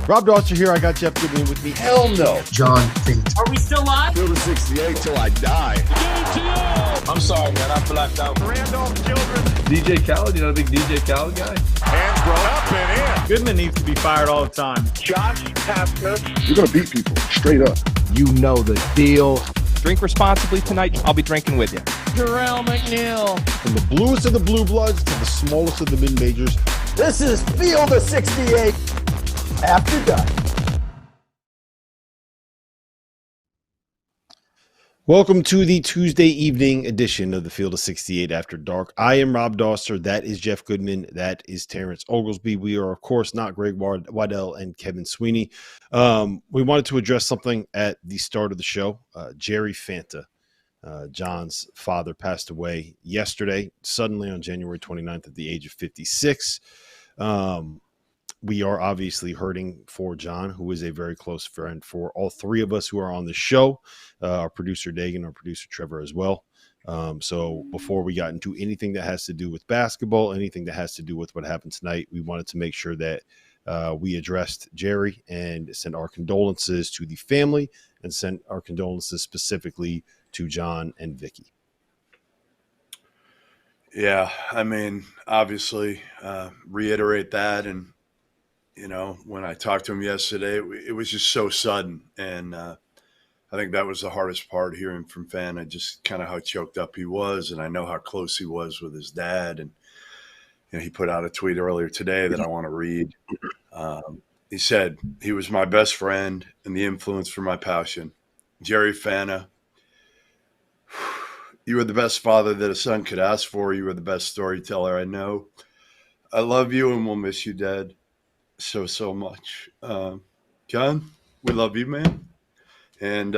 Rob Dauster here. I got Jeff Goodman with me. Hell no. John Fate. Are we still live? Field of 68 till I die. I'm sorry, man. I blacked out. Randolph Children. DJ Khaled, you know the big DJ Khaled guy? Hands thrown up and in. Goodman needs to be fired all the time. Josh Pastor. You're going to beat people straight up. You know the deal. Drink responsibly tonight. I'll be drinking with you. Jarrell McNeil. From the bluest of the blue bloods to the smallest of the mid-majors. This is Field of 68 after dark. Welcome to the Tuesday evening edition of the Field of 68 After Dark. I am Rob Dauster. That is Jeff Goodman. That is Terrence Oglesby. We are, of course, not Greg Waddell and Kevin Sweeney. We wanted to address something at the start of the show. Jerry Fanta, John's father, passed away yesterday, suddenly on January 29th at the age of 56. We are obviously hurting for John, who is a very close friend for all three of us who are on the show, our producer Dagan, our producer Trevor as well. So before we got into anything that has to do with basketball, anything that has to do with what happened tonight, we wanted to make sure that we addressed Jerry and sent our condolences to the family and sent our condolences specifically to John and Vicky. Yeah, I mean, obviously, reiterate that. And, you know, when I talked to him yesterday, it was just so sudden. And I think that was the hardest part, hearing from Fan, and just kind of how choked up he was. And I know how close he was with his dad. And, you know, he put out a tweet earlier today that I want to read. He said, "He was my best friend and the influence for my passion. Jerry Fanta, you were the best father that a son could ask for. You were the best storyteller I know. I love you and we'll miss you, Dad, so much. John, we love you, man. And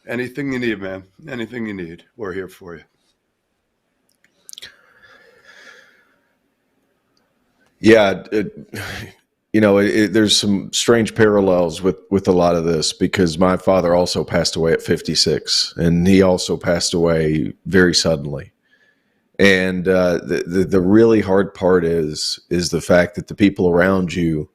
anything you need, man, anything you need, we're here for you." Yeah, there's some strange parallels with a lot of this, because my father also passed away at 56, and he also passed away very suddenly. And the really hard part is the fact that the people around you,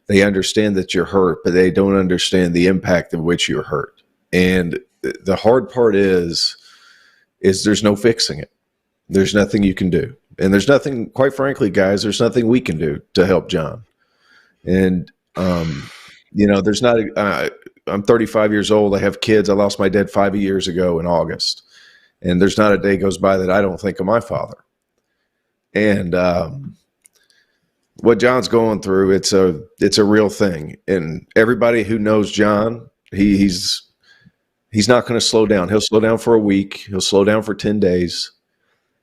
they understand that you're hurt, but they don't understand the impact of which you're hurt. And the hard part is there's no fixing it. There's nothing you can do. And there's nothing, quite frankly, guys, there's nothing we can do to help John. And, there's not, I'm 35 years old. I have kids. I lost my dad 5 years ago in August. And there's not a day goes by that I don't think of my father. And what John's going through, it's a real thing. And everybody who knows John, he's not going to slow down. He'll slow down for a week. He'll slow down for 10 days.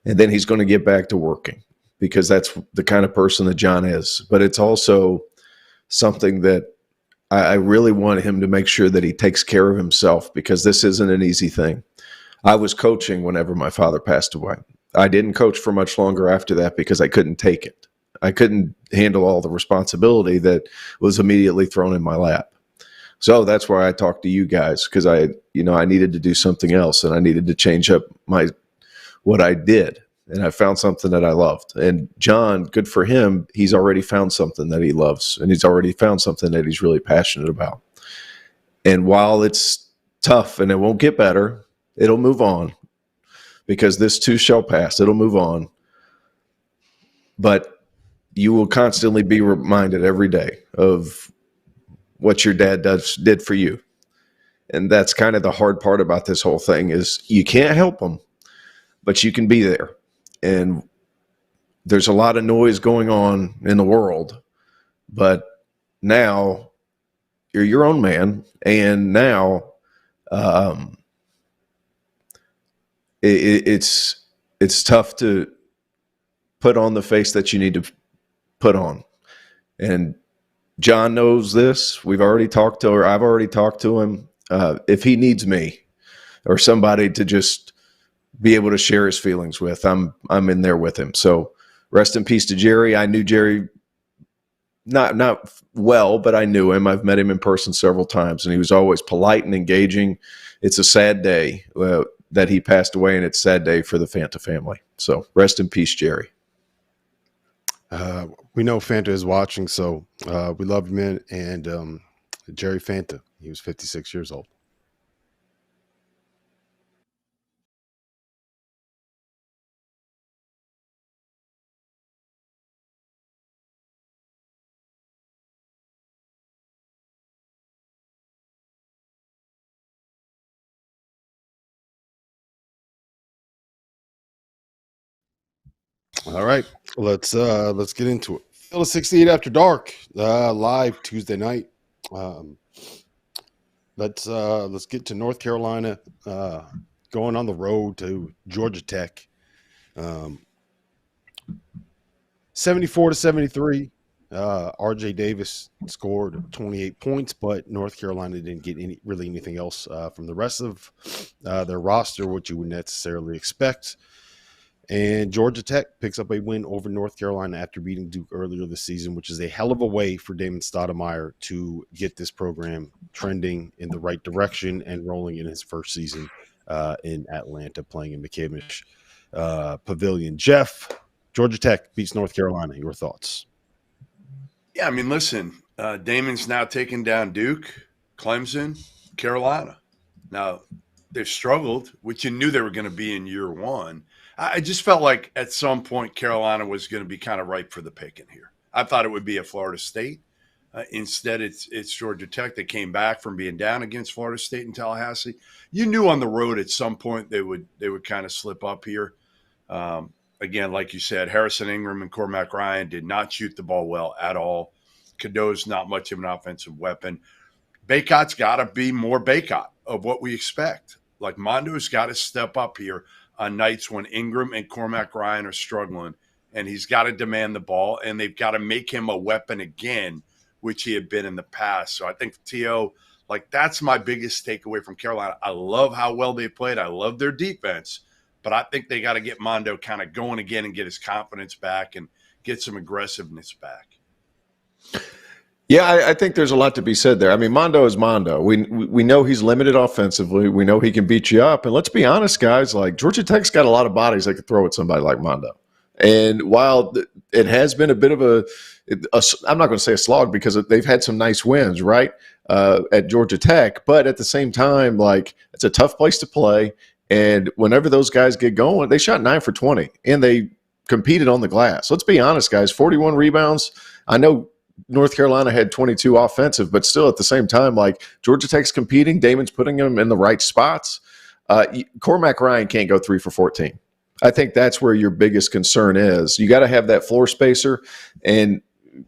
And then he's going to get back to working, because that's the kind of person that John is. But it's also something that I really want him to make sure that he takes care of himself, because this isn't an easy thing. I was coaching whenever my father passed away. I didn't coach for much longer after that because I couldn't take it. I couldn't handle all the responsibility that was immediately thrown in my lap. So that's why I talked to you guys, because I needed to do something else, and I needed to change up what I did. And I found something that I loved. And John, good for him, he's already found something that he loves, and he's already found something that he's really passionate about. And while it's tough and it won't get better, it'll move on, because this too shall pass. It'll move on. But you will constantly be reminded every day of what your dad did for you. And that's kind of the hard part about this whole thing, is you can't help them, but you can be there. And there's a lot of noise going on in the world, but now you're your own man. And now it's tough to put on the face that you need to put on. And John knows this. I've already talked to him. If he needs me or somebody to just be able to share his feelings with, I'm in there with him. So rest in peace to Jerry. I knew Jerry not well, but I knew him. I've met him in person several times, and he was always polite and engaging. It's a sad day that he passed away, and it's a sad day for the Fanta family. So rest in peace, Jerry. We know Fanta is watching, so we love him. And Jerry Fanta, he was 56 years old. All right, let's get into it. Field of 68 after dark, live Tuesday night. Let's get to North Carolina, going on the road to Georgia Tech. 74-73. RJ Davis scored 28 points, but North Carolina didn't get anything else from the rest of their roster, which you would necessarily expect. And Georgia Tech picks up a win over North Carolina after beating Duke earlier this season, which is a hell of a way for Damon Stoudemire to get this program trending in the right direction and rolling in his first season in Atlanta, playing in McCamish Pavilion. Jeff, Georgia Tech beats North Carolina. Your thoughts? Yeah, I mean, listen, Damon's now taken down Duke, Clemson, Carolina. Now, they've struggled, which you knew they were going to be in year one. I just felt like at some point Carolina was going to be kind of ripe for the picking here. I thought it would be a Florida State. Instead, it's Georgia Tech. They came back from being down against Florida State in Tallahassee. You knew on the road at some point they would kind of slip up here. Again, like you said, Harrison Ingram and Cormac Ryan did not shoot the ball well at all. Cadeau's not much of an offensive weapon. Baycott's got to be more Baycott of what we expect. Like Mondo's got to step up here on nights when Ingram and Cormac Ryan are struggling, and he's got to demand the ball, and they've got to make him a weapon again, which he had been in the past. So I think T.O., like that's my biggest takeaway from Carolina. I love how well they played. I love their defense, but I think they got to get Mondo kind of going again and get his confidence back and get some aggressiveness back. Yeah, I think there's a lot to be said there. I mean, Mondo is Mondo. We know he's limited offensively. We know he can beat you up. And let's be honest, guys, like Georgia Tech's got a lot of bodies they could throw at somebody like Mondo. And while it has been a bit of I'm not going to say a slog because they've had some nice wins, right, at Georgia Tech. But at the same time, like it's a tough place to play. And whenever those guys get going, they shot 9 for 20, and they competed on the glass. Let's be honest, guys, 41 rebounds. I know North Carolina had 22 offensive, but still at the same time, like Georgia Tech's competing. Damon's putting them in the right spots. Cormac Ryan can't go 3 for 14. I think that's where your biggest concern is. You got to have that floor spacer. And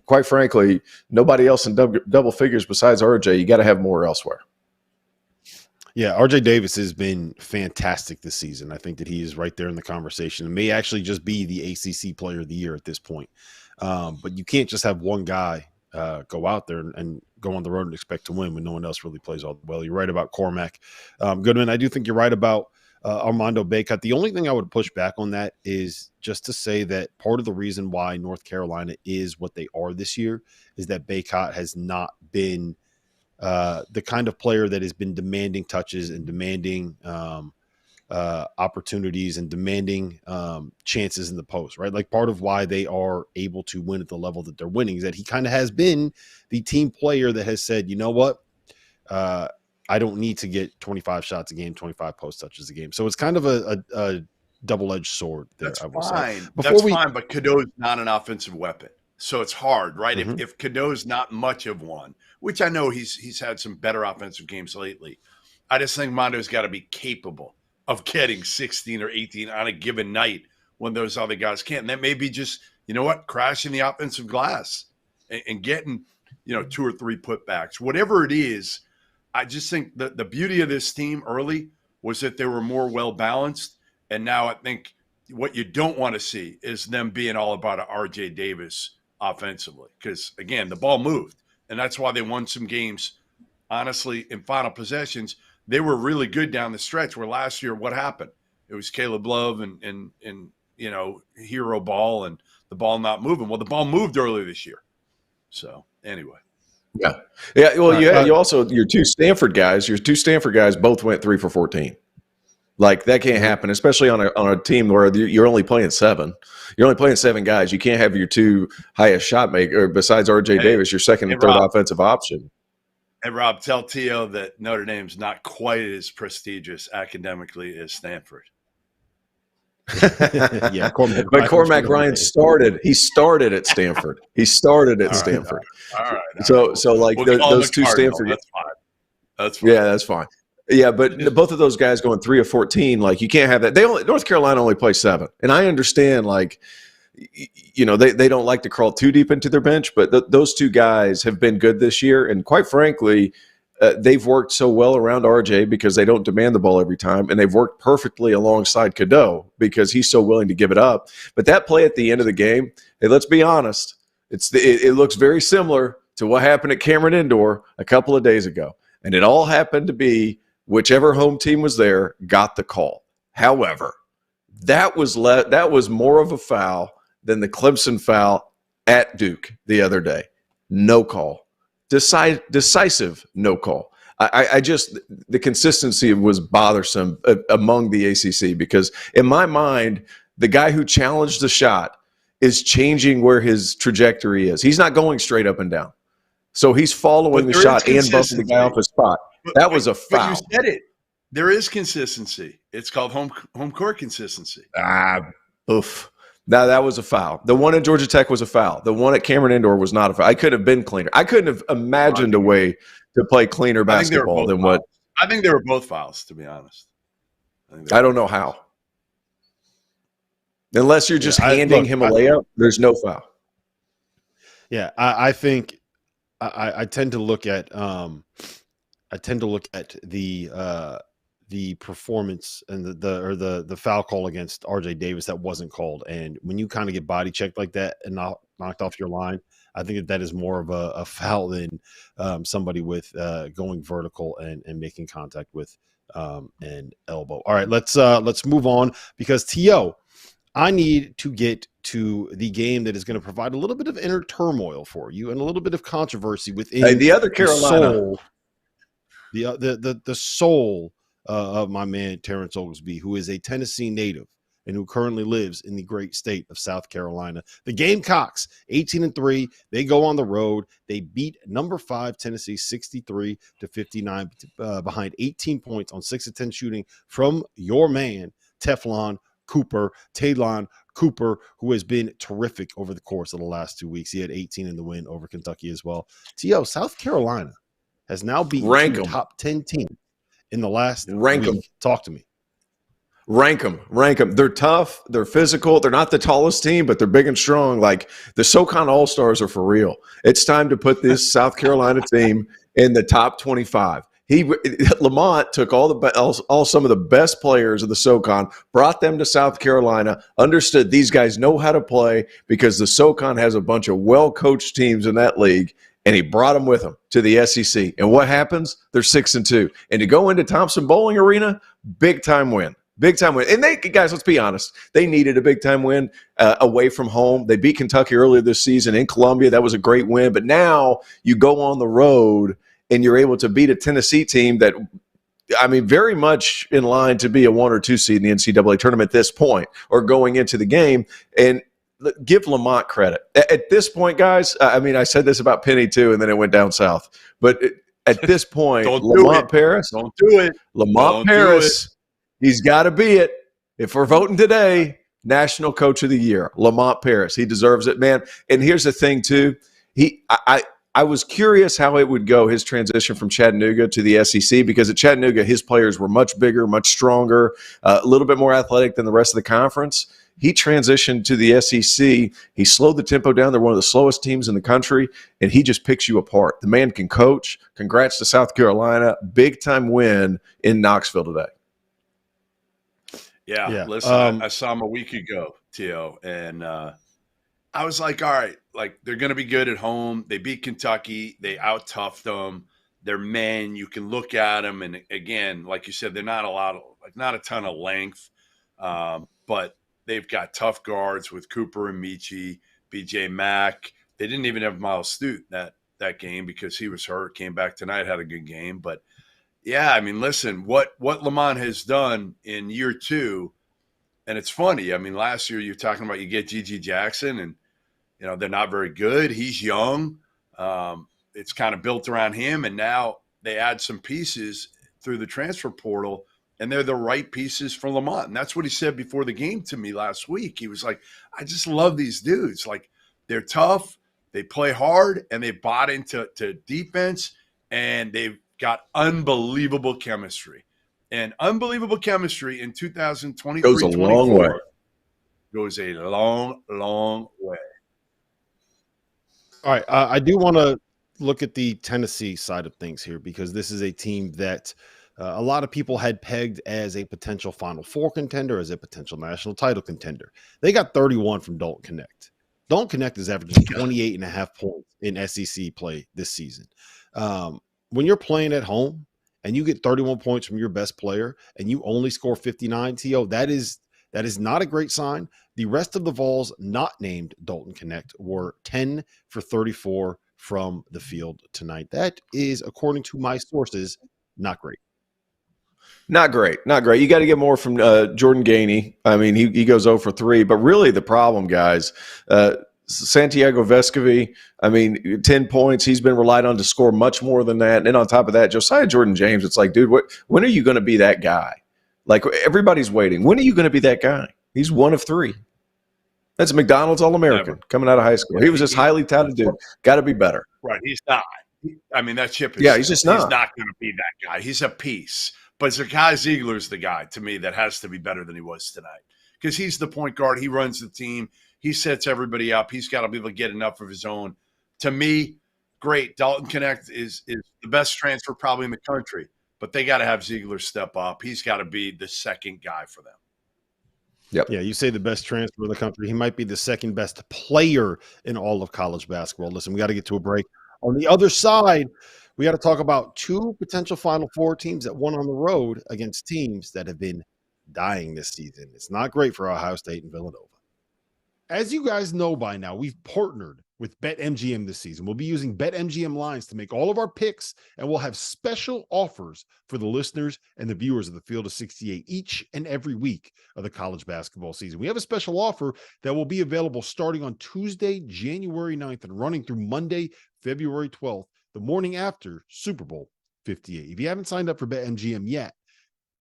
quite frankly, nobody else in double figures besides RJ. You got to have more elsewhere. Yeah, RJ Davis has been fantastic this season. I think that he is right there in the conversation and may actually just be the ACC player of the year at this point. But you can't just have one guy go out there and go on the road and expect to win when no one else really plays all well. You're right about Cormac. Goodman, I do think you're right about Armando Baycott. The only thing I would push back on that is just to say that part of the reason why North Carolina is what they are this year is that Baycott has not been the kind of player that has been demanding touches and demanding opportunities and demanding chances in the post, right? Like part of why they are able to win at the level that they're winning is that he kind of has been the team player that has said, you know what, I don't need to get 25 shots a game, 25 post touches a game. So it's kind of a double-edged sword there. That's I will fine. Say. That's fine, but Cadeau's not an offensive weapon. So it's hard, right? Mm-hmm. If Cadeau's not much of one, which I know he's had some better offensive games lately, I just think Mondo's got to be capable of getting 16 or 18 on a given night when those other guys can't. And that may be just, you know what, crashing the offensive glass and getting, 2 or 3 putbacks. Whatever it is, I just think that the beauty of this team early was that they were more well-balanced. And now I think what you don't want to see is them being all about a RJ Davis offensively. Because, again, the ball moved. And that's why they won some games, honestly, in final possessions. They were really good down the stretch where last year, what happened? It was Caleb Love and hero ball and the ball not moving. Well, the ball moved earlier this year. So, anyway. Yeah. Well, you also your two Stanford guys both went 3 for 14. Like that can't happen, especially on a team where you're only playing 7. You're only playing 7 guys. You can't have your 2 highest shot maker besides R.J. Davis, your second and third offensive option. Hey, Rob, tell T.O. that Notre Dame's not quite as prestigious academically as Stanford. Yeah, but Cormac Ryan started. He started at Stanford. He started at Stanford. All right. So like those 2 Stanford. That's fine. That's fine. Yeah, that's fine. Yeah, but both of those guys going 3 of 14, like you can't have that. North Carolina only plays 7, and I understand like they don't like to crawl too deep into their bench, but those 2 guys have been good this year, and quite frankly, they've worked so well around RJ because they don't demand the ball every time, and they've worked perfectly alongside Cadeau because he's so willing to give it up. But that play at the end of the game, hey, let's be honest, it looks very similar to what happened at Cameron Indoor a couple of days ago, and it all happened to be whichever home team was there got the call. However, that was more of a foul than the Clemson foul at Duke the other day. No call. Decisive no call. I just the consistency was bothersome among the ACC because in my mind, the guy who challenged the shot is changing where his trajectory is. He's not going straight up and down. So he's following the shot and bumping the guy off his spot. That was a foul. But you said it. There is consistency. It's called home court consistency. Oof. Now that was a foul. The one at Georgia Tech was a foul. The one at Cameron Indoor was not a foul. I could have been cleaner. I couldn't have imagined a way to play cleaner basketball than what. I think they were both fouls, to be honest. I don't know how. Unless you're just handing him a layup, there's no foul. Yeah, I think I tend to look at the performance and the foul call against RJ Davis that wasn't called. And when you kind of get body checked like that and knocked off your line, I think that is more of a foul than somebody with going vertical and making contact with an elbow. All right, let's move on because T.O., I need to get to the game that is going to provide a little bit of inner turmoil for you and a little bit of controversy within the other Carolina. The soul of my man Terrence Oglesby, who is a Tennessee native and who currently lives in the great state of South Carolina. The Gamecocks, 18-3, they go on the road. They beat number 5 Tennessee 63-59 behind 18 points on 6 of 10 shooting from your man Taylon Cooper, who has been terrific over the course of the last 2 weeks. He had 18 in the win over Kentucky as well. T.O., South Carolina has now beaten the top 10 teams in the last week. Talk to me. Rank them. They're tough. They're physical. They're not the tallest team, but they're big and strong. Like the SoCon All-Stars are for real. It's time to put this South Carolina team in the top 25. Lamont took all some of the best players of the SoCon, brought them to South Carolina, understood these guys know how to play because the SoCon has a bunch of well-coached teams in that league, and he brought them with him to the SEC. And what happens? They're 6-2. And to go into Thompson Bowling Arena, big-time win. Big-time win. And guys, let's be honest, they needed a big-time win away from home. They beat Kentucky earlier this season in Columbia. That was a great win. But now you go on the road and you're able to beat a Tennessee team that, I mean, very much in line to be a 1 or 2 seed in the NCAA tournament at this point or going into the game. And give Lamont credit. At this point, guys, I mean, I said this about Penny too, and then it went down south. But at this point, Lamont Paris, don't do it. Lamont Paris, he's got to be it. If we're voting today, National Coach of the Year, Lamont Paris. He deserves it, man. And here's the thing, too. I was curious how it would go, his transition from Chattanooga to the SEC, because at Chattanooga, his players were much bigger, much stronger, a little bit more athletic than the rest of the conference. He transitioned to the SEC. He slowed the tempo down. They're one of the slowest teams in the country, and he just picks you apart. The man can coach. Congrats to South Carolina. Big-time win in Knoxville today. Yeah. Listen, I saw him a week ago, T.O., and I was like, all right, like they're going to be good at home. They beat Kentucky. They out-toughed them. They're men. You can look at them. And again, like you said, they're not a ton of length, but they've got tough guards with Cooper and Michi, BJ Mack. They didn't even have Miles Stute that game because he was hurt, came back tonight, had a good game. But Yeah, I mean, listen, what Lamont has done in year two, and it's funny. I mean, last year you're talking about you get G.G. Jackson, and they're not very good. He's young. It's kind of built around him, and now they add some pieces through the transfer portal, and they're the right pieces for Lamont. And that's what he said before the game to me last week. He was like, "I just love these dudes. Like, they're tough, they play hard, and they bought into defense, and they've got unbelievable chemistry." And unbelievable chemistry in 2023 Goes a long way. Goes a long, long way. All right. I do want to look at the Tennessee side of things here, because this is a team that a lot of people had pegged as a potential Final Four contender, as a potential national title contender. They got 31 from Dalton Connect. Dalton Connect is averaging 28.5 points in SEC play this season. When you're playing at home and you get 31 points from your best player and you only score 59, T.O., that is not a great sign. The rest of the Vols not named Dalton Connect were 10 for 34 from the field tonight. That is, according to my sources, not great. Not great. You got to get more from Jordan Gainey. I mean, he goes 0 for 3. But really the problem, guys, Santiago Vescovi, I mean, 10 points. He's been relied on to score much more than that. And then on top of that, Josiah Jordan-James, it's like, dude, when are you going to be that guy? Like, everybody's waiting. When are you going to be that guy? He's 1 of 3. That's a McDonald's All-American coming out of high school. He was this highly touted dude. Got to be better. Right. He's not. I mean, that chip is. Yeah, he's just not. He's not going to be that guy. He's a piece. But Zakai Ziegler's the guy, to me, that has to be better than he was tonight. Because he's the point guard. He runs the team. He sets everybody up. He's got to be able to get enough of his own. To me, great. Dalton Connect is the best transfer probably in the country. But they got to have Ziegler step up. He's got to be the second guy for them. Yep. Yeah, you say the best transfer in the country. He might be the second best player in all of college basketball. Listen, we got to get to a break. On the other side, we got to talk about 2 potential Final Four teams that won on the road against teams that have been dying this season. It's not great for Ohio State and Villanova. As you guys know by now, we've partnered with BetMGM this season. We'll be using BetMGM lines to make all of our picks, and we'll have special offers for the listeners and the viewers of the Field of 68 each and every week of the college basketball season. We have a special offer that will be available starting on Tuesday, January 9th and running through Monday, February 12th, the morning after Super Bowl 58. If you haven't signed up for BetMGM yet,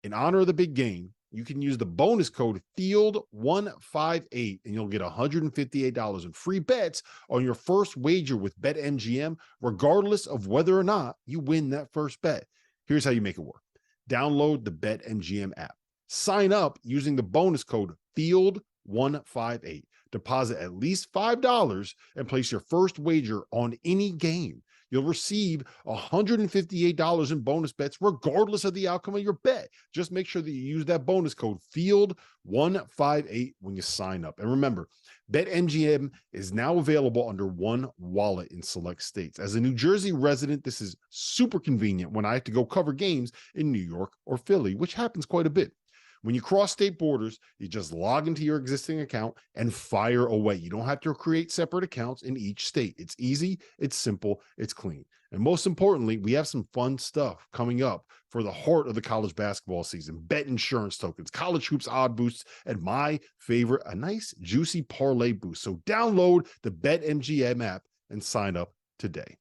in honor of the big game, you can use the bonus code FIELD158 and you'll get $158 in free bets on your first wager with BetMGM, regardless of whether or not you win that first bet. Here's how you make it work. Download the BetMGM app. Sign up using the bonus code FIELD158. Deposit at least $5 and place your first wager on any game. You'll receive $158 in bonus bets regardless of the outcome of your bet. Just make sure that you use that bonus code FIELD158 when you sign up. And remember, BetMGM is now available under one wallet in select states. As a New Jersey resident, this is super convenient when I have to go cover games in New York or Philly, which happens quite a bit. When you cross state borders, you just log into your existing account and fire away. You don't have to create separate accounts in each state. It's easy, it's simple, it's clean. And most importantly, we have some fun stuff coming up for the heart of the college basketball season. Bet insurance tokens, college hoops odd boosts, and my favorite, a nice juicy parlay boost. So download the BetMGM app and sign up today.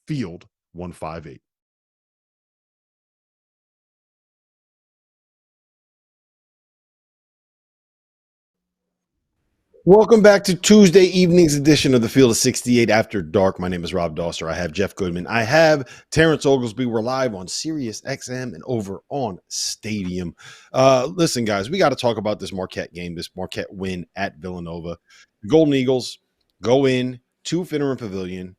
Field 158. Welcome back to Tuesday evening's edition of the Field of 68 After Dark. My name is Rob Dauster. I have Jeff Goodman. I have Terrence Oglesby. We're live on Sirius XM and over on Stadium. Listen, guys, we got to talk about this Marquette game, this Marquette win at Villanova. The Golden Eagles go in to Finneran Pavilion.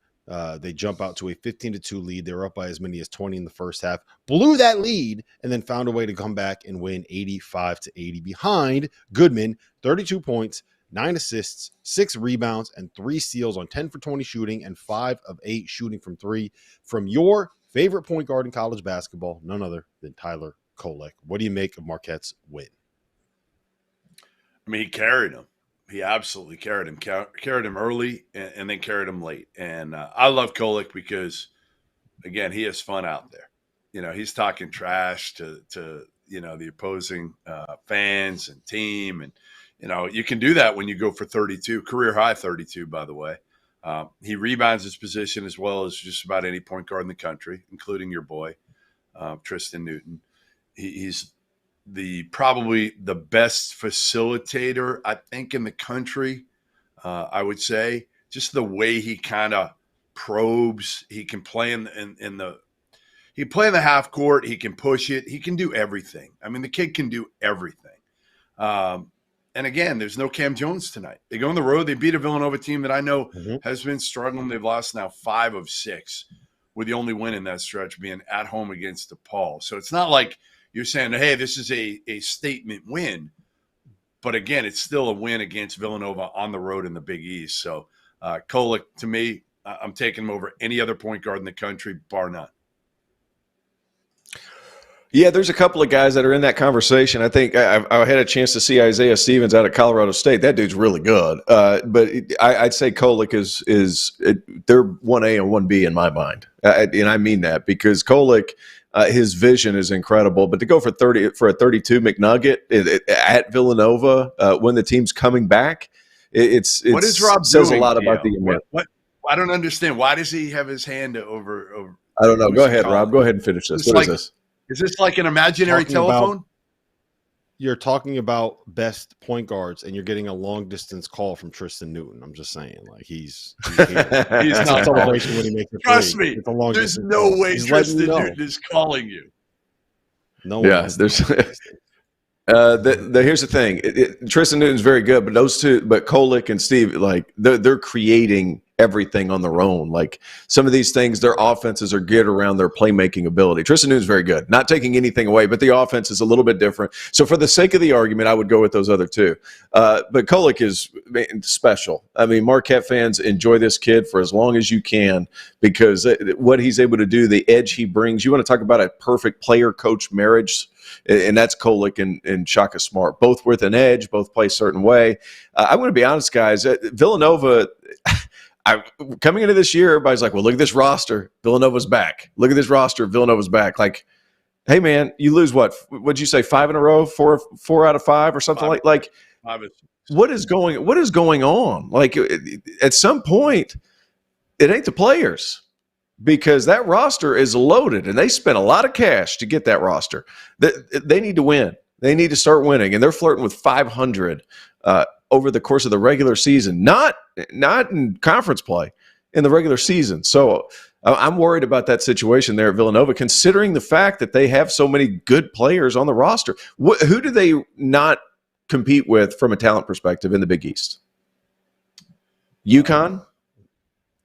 They jump out to a 15-2 lead. They're up by as many as 20 in the first half. Blew that lead and then found a way to come back and win 85-80 behind Goodman, 32 points. 9 assists, 6 rebounds, and 3 steals on 10 for 20 shooting and 5 of 8 shooting from 3 from your favorite point guard in college basketball, none other than Tyler Kolek. What do you make of Marquette's win? I mean, he carried him. He absolutely carried him. Carried him early and then carried him late. And I love Kolek because, again, he has fun out there. he's talking trash to the opposing fans and team. And, you can do that when you go for 32, career high 32, by the way. He rebounds his position as well as just about any point guard in the country, including your boy, Tristan Newton. He's probably the best facilitator, I think, in the country. I would say just the way he kind of probes. He can play in the half court. He can push it. He can do everything. I mean, the kid can do everything. And again, there's no Cam Jones tonight. They go on the road. They beat a Villanova team that I know has been struggling. They've lost now 5 of 6, with the only win in that stretch being at home against DePaul. So it's not like you're saying, hey, this is a statement win. But again, it's still a win against Villanova on the road in the Big East. So Kolek, to me, I'm taking him over any other point guard in the country, bar none. Yeah, there's a couple of guys that are in that conversation. I think I had a chance to see Isaiah Stevens out of Colorado State. That dude's really good. But I'd say Kolek is they're 1A and 1B in my mind. And I mean that because Kolek, his vision is incredible. But to go for a 32 McNugget at Villanova when the team's coming back, what is Rob says doing, a lot about the what I don't understand. Why does he have his hand over I don't know. Go ahead, Rob. Go ahead and finish this. What is this? Is this like an imaginary telephone? You're talking about best point guards, and you're getting a long distance call from Tristan Newton. I'm just saying, like he's not celebration when he makes it. Trust me, there's no way Tristan Newton is calling you. No, yes, there's. Here's the thing: Tristan Newton's very good, but Kolek and Steve, like they're creating everything on their own. Like some of these things, their offenses are geared around their playmaking ability. Tristan Newton's very good, not taking anything away, but the offense is a little bit different. So for the sake of the argument, I would go with those other two. But Kolek is special. I mean, Marquette fans, enjoy this kid for as long as you can because what he's able to do, the edge he brings. You want to talk about a perfect player-coach marriage, and that's Kolek and Shaka Smart. Both with an edge, both play a certain way. I'm going to be honest, guys. Villanova, coming into this year, everybody's like, well, look at this roster. Villanova's back. Look at this roster. Villanova's back. Like, hey, man, you lose what? What'd you say, 5 in a row? 4 out of 5 or something like what is going on? Like, at some point, it ain't the players. Because that roster is loaded, and they spent a lot of cash to get that roster. They need to win. They need to start winning, and they're flirting with 500 over the course of the regular season, not in conference play, in the regular season. So I'm worried about that situation there at Villanova, considering the fact that they have so many good players on the roster. Who do they not compete with from a talent perspective in the Big East? UConn?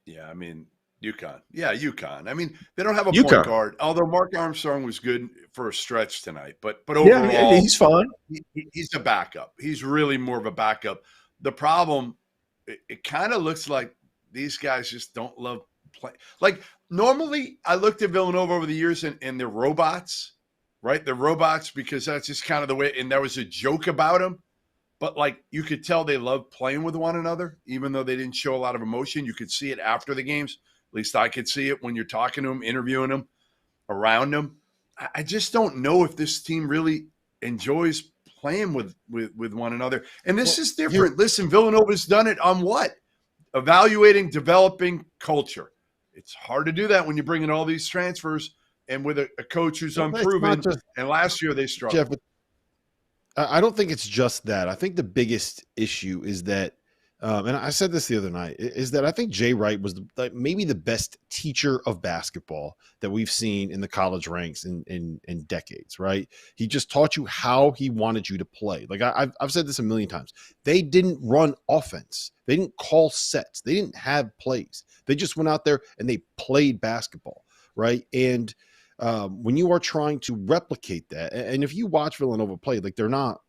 Yeah, I mean – UConn. Yeah, UConn. I mean, they don't have a point guard, although Mark Armstrong was good for a stretch tonight. But overall, yeah, he's fine. He's a backup. He's really more of a backup. The problem, it kind of looks like these guys just don't love playing. Like, normally, I looked at Villanova over the years, and they're robots, right? They're robots because that's just kind of the way – and there was a joke about them. But, like, you could tell they love playing with one another, even though they didn't show a lot of emotion. You could see it after the games. At least I could see it when you're talking to them, interviewing them, around them. I just don't know if this team really enjoys playing with one another. And this is different. Listen, Villanova's done it on what? Evaluating, developing culture. It's hard to do that when you bring in all these transfers and with a coach who's unproven. And last year they struggled. Jeff, I don't think it's just that. I think the biggest issue is that and I said this the other night, is that I think Jay Wright was maybe the best teacher of basketball that we've seen in the college ranks in decades, right? He just taught you how he wanted you to play. Like I've said this a million times. They didn't run offense. They didn't call sets. They didn't have plays. They just went out there and they played basketball, right? And when you are trying to replicate that, and if you watch Villanova play, like they're not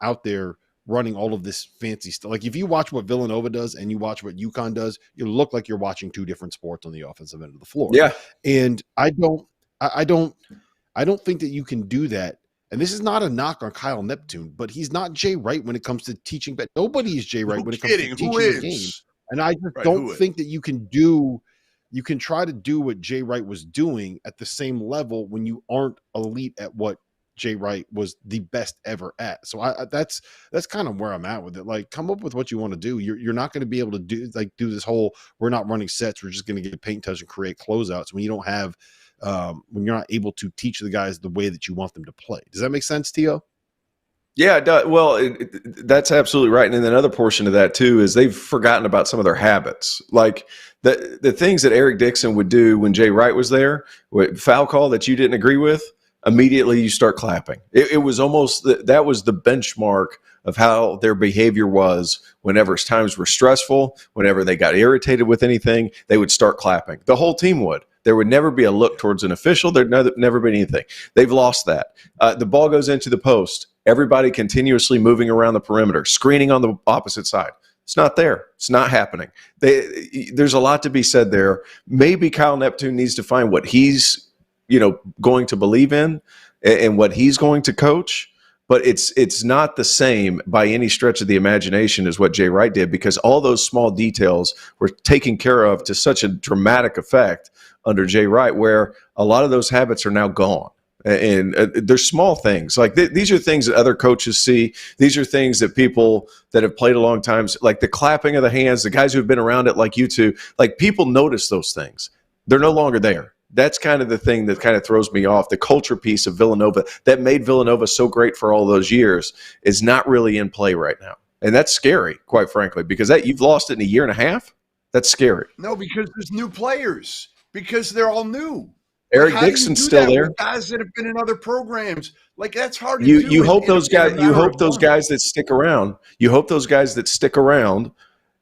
out there running all of this fancy stuff. Like if you watch what Villanova does and you watch what UConn does, you look like you're watching two different sports on the offensive end of the floor. Yeah. And I don't think that you can do that. And this is not a knock on Kyle Neptune, but he's not Jay Wright when it comes to teaching. But nobody is Jay Wright when it comes to teaching the game. And I just don't think that you can do you can try to do what Jay Wright was doing at the same level when you aren't elite at what Jay Wright was the best ever at. So that's kind of where I'm at with it. Like, come up with what you want to do. You're not going to be able to do this whole, we're not running sets, we're just going to get paint touch and create closeouts when you don't have when you're not able to teach the guys the way that you want them to play. Does that make sense, Tio? Yeah, it does. Well, that's absolutely right. And then another portion of that too is they've forgotten about some of their habits. Like the things that Eric Dixon would do when Jay Wright was there, foul call that you didn't agree with, immediately you start clapping. It was almost that was the benchmark of how their behavior was whenever times were stressful, whenever they got irritated with anything, they would start clapping. The whole team would. There would never be a look towards an official. There'd never be anything. They've lost that. The ball goes into the post. Everybody continuously moving around the perimeter, screening on the opposite side. It's not there. It's not happening. There's a lot to be said there. Maybe Kyle Neptune needs to find what he's going to believe in and what he's going to coach. But it's not the same by any stretch of the imagination as what Jay Wright did, because all those small details were taken care of to such a dramatic effect under Jay Wright, where a lot of those habits are now gone. And there's small things like these are things that other coaches see. These are things that people that have played a long time, like the clapping of the hands, the guys who've been around it, like you two, like people notice those things. They're no longer there. That's kind of the thing that kind of throws me off. The culture piece of Villanova that made Villanova so great for all those years is not really in play right now. And that's scary, quite frankly, because you've lost it in a year and a half. That's scary. No, because there's new players, because they're all new. Eric Dixon's still there. Guys that have been in other programs, like that's hard to do. You hope those guys. You hope those guys that stick around. You hope those guys that stick around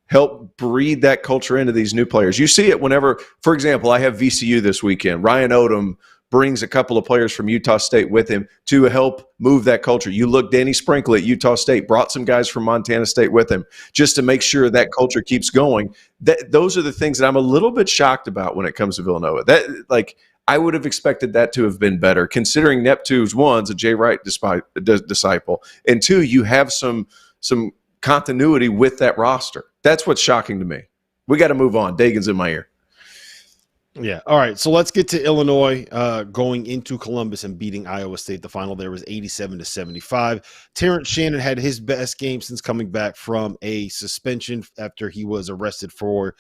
help breed that culture into these new players. You see it whenever, for example, I have VCU this weekend. Ryan Odom brings a couple of players from Utah State with him to help move that culture. You look, Danny Sprinkle at Utah State brought some guys from Montana State with him just to make sure that culture keeps going. Those are the things that I'm a little bit shocked about when it comes to Villanova. I would have expected that to have been better, considering Neptune's one's a Jay Wright disciple, and two, you have some continuity with that roster. That's what's shocking to me. We got to move on. Dagan's in my ear. Yeah. All right. So let's get to Illinois going into Columbus and beating Iowa State. The final there was 87-75. Terrence Shannon had his best game since coming back from a suspension after he was arrested for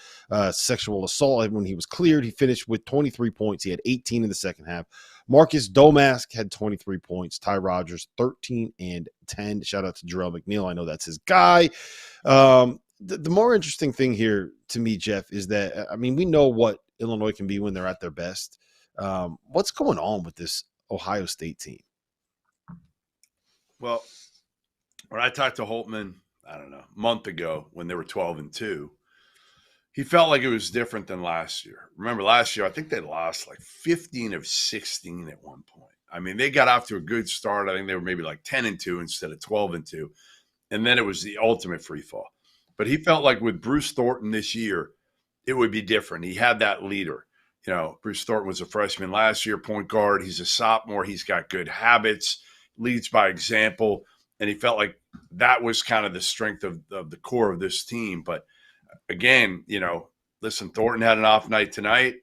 sexual assault. When he was cleared, he finished with 23 points. He had 18 in the second half. Marcus Domask had 23 points. Ty Rogers, 13 and 10. Shout out to Jarrell McNeil. I know that's his guy. The more interesting thing here to me, Jeff, is that, I mean, we know what Illinois can be when they're at their best. What's going on with this Ohio State team? Well, when I talked to Holtman, I don't know, a month ago when they were 12-2, he felt like it was different than last year. Remember last year, I think they lost like 15 of 16 at one point. I mean, they got off to a good start. I think they were maybe like 10-2 instead of 12-2. And then it was the ultimate free fall. But he felt like with Bruce Thornton this year, it would be different. He had that leader. Bruce Thornton was a freshman last year, point guard. He's a sophomore. He's got good habits, leads by example. And he felt like that was kind of the strength of the core of this team. But again, listen, Thornton had an off night tonight.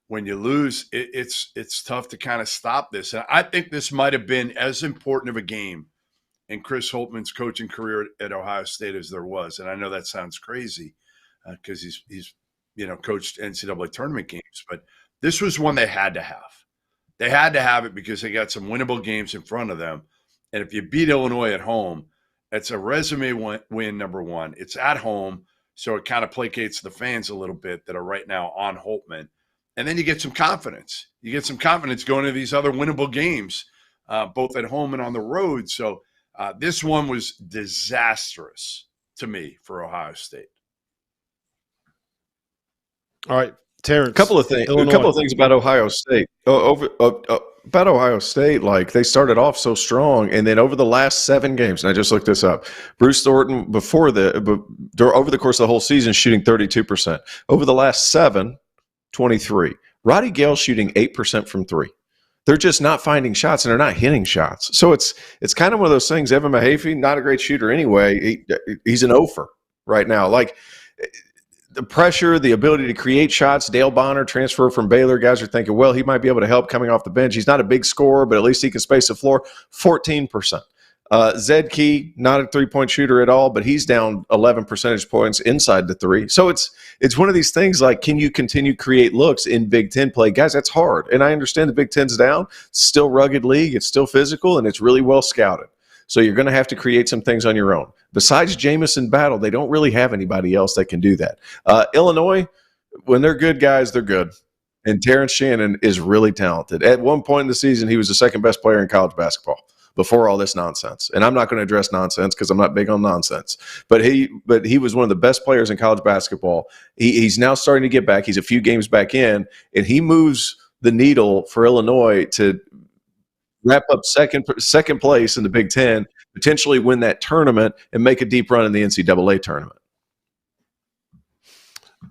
When you lose, it's tough to kind of stop this. And I think this might have been as important of a game in Chris Holtman's coaching career at Ohio State as there was. And I know that sounds crazy because he's coached NCAA tournament games, but this was one they had to have. They had to have it because they got some winnable games in front of them. And if you beat Illinois at home, it's a resume win, number one. It's at home, so it kind of placates the fans a little bit that are right now on Holtman. And then you get some confidence. You get some confidence going into these other winnable games, both at home and on the road. So this one was disastrous to me for Ohio State. All right, Terrence. A couple of things about Ohio State. About Ohio State, like they started off so strong, and then over the last 7 games, and I just looked this up, Bruce Thornton over the course of the whole season shooting 32%. Over the last 7, 23. Roddy Gale shooting 8% from 3. They're just not finding shots, and they're not hitting shots. So it's kind of one of those things. Evan Mahaffey, not a great shooter anyway. He's an 0-fer right now. Like the pressure, the ability to create shots. Dale Bonner, transfer from Baylor. Guys are thinking, well, he might be able to help coming off the bench. He's not a big scorer, but at least he can space the floor. 14%. Zed Key, not a three-point shooter at all, but he's down 11 percentage points inside the three. So it's one of these things like, can you continue to create looks in Big Ten play? Guys, that's hard. And I understand the Big Ten's down. It's still rugged league. It's still physical, and it's really well scouted. So you're going to have to create some things on your own. Besides Jamison Battle, they don't really have anybody else that can do that. Illinois, when they're good guys, they're good. And Terrence Shannon is really talented. At one point in the season, he was the second best player in college basketball before all this nonsense. And I'm not going to address nonsense because I'm not big on nonsense. But he was one of the best players in college basketball. He's now starting to get back. He's a few games back in, and he moves the needle for Illinois to wrap up second place in the Big Ten, potentially win that tournament, and make a deep run in the NCAA tournament.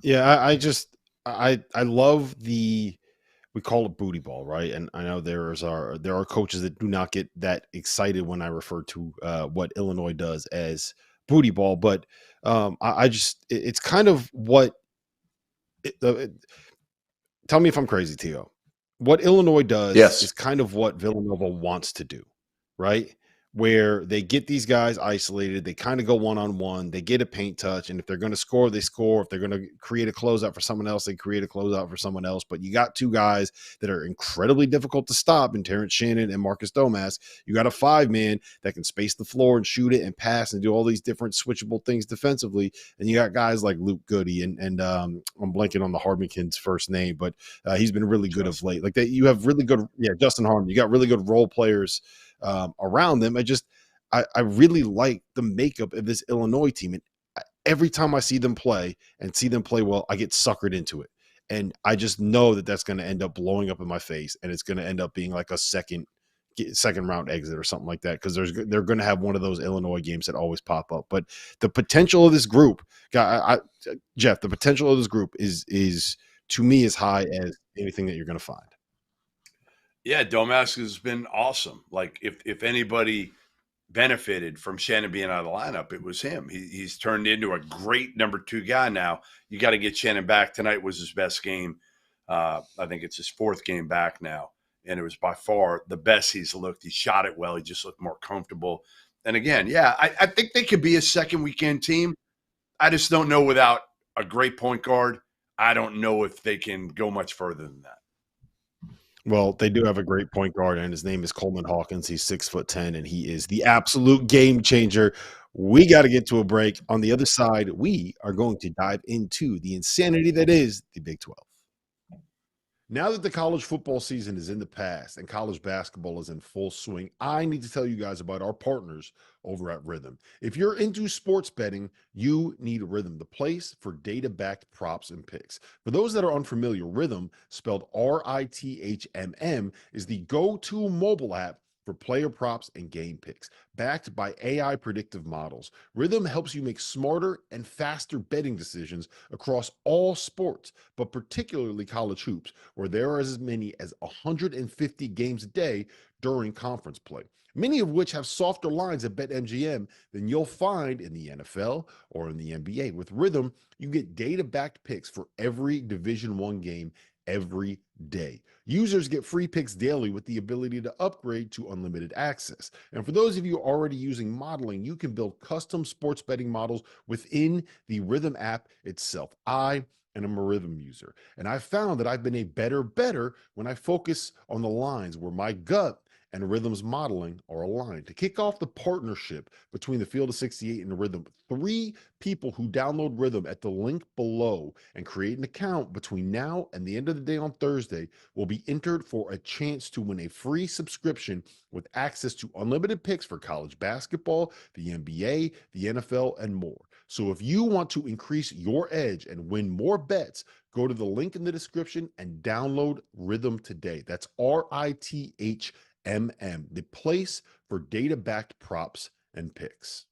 Yeah, I love we call it booty ball, right? And I know there are coaches that do not get that excited when I refer to what Illinois does as booty ball, but it's kind of what. Tell me if I'm crazy, Tio. What Illinois does is kind of what Villanova wants to do, right? Where they get these guys isolated, they kind of go one-on-one, they get a paint touch, and if they're going to score, they score. If they're going to create a closeout for someone else, they create a closeout for someone else. But you got two guys that are incredibly difficult to stop in Terrence Shannon and Marcus Domask. You got a 5-man that can space the floor and shoot it and pass and do all these different switchable things defensively. And you got guys like Luke Goody and I'm blanking on the Hardman kid's first name, but he's been really good of late. Like that, you have really good, Justin Hardman. You got really good role players around them. I really like the makeup of this Illinois team, and every time I see them play well, I get suckered into it, and I just know that that's going to end up blowing up in my face, and it's going to end up being like a second round exit or something like that, because they're going to have one of those Illinois games that always pop up. But the potential of this group, Jeff, the potential of this group is to me as high as anything that you're going to find. Yeah, Domask has been awesome. Like if anybody benefited from Shannon being out of the lineup, it was him. He's turned into a great number 2 guy now. You got to get Shannon back. Tonight was his best game. I think it's his 4th game back now, and it was by far the best he's looked. He shot it well. He just looked more comfortable. And again, I think they could be a second weekend team. I just don't know without a great point guard. I don't know if they can go much further than that. Well, they do have a great point guard, and his name is Coleman Hawkins. He's 6'10", and he is the absolute game changer. We got to get to a break. On the other side, we are going to dive into the insanity that is the Big 12. Now that the college football season is in the past and college basketball is in full swing, I need to tell you guys about our partners over at Rhythm. If you're into sports betting, you need Rhythm, the place for data-backed props and picks. For those that are unfamiliar, Rhythm, spelled RITHMM, is the go-to mobile app for player props and game picks, backed by AI predictive models. Rhythm helps you make smarter and faster betting decisions across all sports, but particularly college hoops, where there are as many as 150 games a day during conference play, many of which have softer lines at BetMGM than you'll find in the NFL or in the NBA. With Rhythm, you get data-backed picks for every Division I game every day. Users get free picks daily with the ability to upgrade to unlimited access. And for those of you already using modeling, you can build custom sports betting models within the Rhythm app itself. I am a Rhythm user, and I found that I've been a better bettor when I focus on the lines where my gut and Rhythm's modeling are aligned. To kick off the partnership between the Field of 68 and Rhythm, 3 people who download Rhythm at the link below and create an account between now and the end of the day on Thursday will be entered for a chance to win a free subscription with access to unlimited picks for college basketball, the NBA, the NFL, and more. So if you want to increase your edge and win more bets, go to the link in the description and download Rhythm today. That's RITHMM, the place for data-backed props and picks.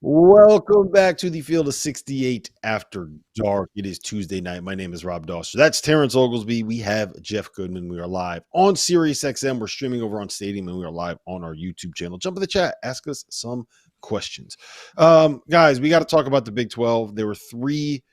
Welcome back to the Field of 68 After Dark. It is Tuesday night. My name is Rob Dauster. That's Terrence Oglesby. We have Jeff Goodman. We are live on SiriusXM. We're streaming over on Stadium, and we are live on our YouTube channel. Jump in the chat. Ask us some questions. Guys, we got to talk about the Big 12. There were three